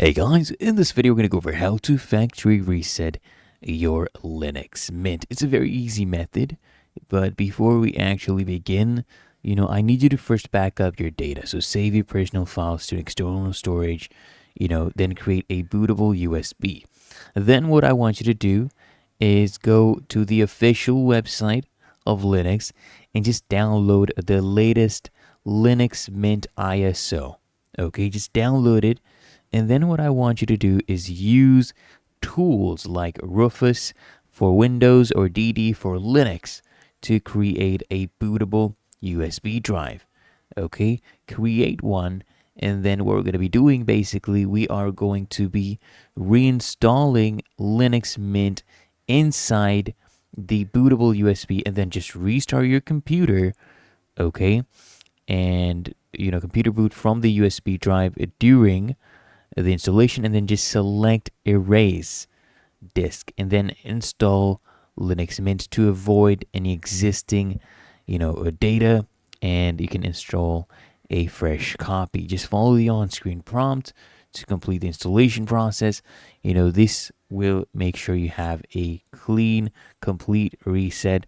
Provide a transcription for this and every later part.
Hey guys, in this video we're going to go over how to factory reset your Linux Mint. It's a very easy method, but before we actually begin, I need you to first back up your data. So save your personal files to external storage, then create a bootable USB. Then what I want you to do is go to the official website of Linux and just download the latest Linux Mint ISO. Okay, just download it. And then what I want you to do is use tools like Rufus for Windows or DD for Linux to create a bootable USB drive. Okay, create one. And then what we're going to be doing basically, we are going to be reinstalling Linux Mint inside the bootable USB and then just restart your computer. Okay, and computer boot from the USB drive during the installation, and then just select erase disk and then install Linux Mint to avoid any existing data, and you can install a fresh copy. Just follow the on-screen prompt to complete the installation process. This will make sure you have a clean, complete reset,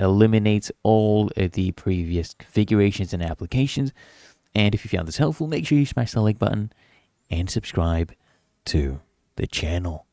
eliminates all of the previous configurations and applications. And if you found this helpful, make sure you smash the like button and subscribe to the channel.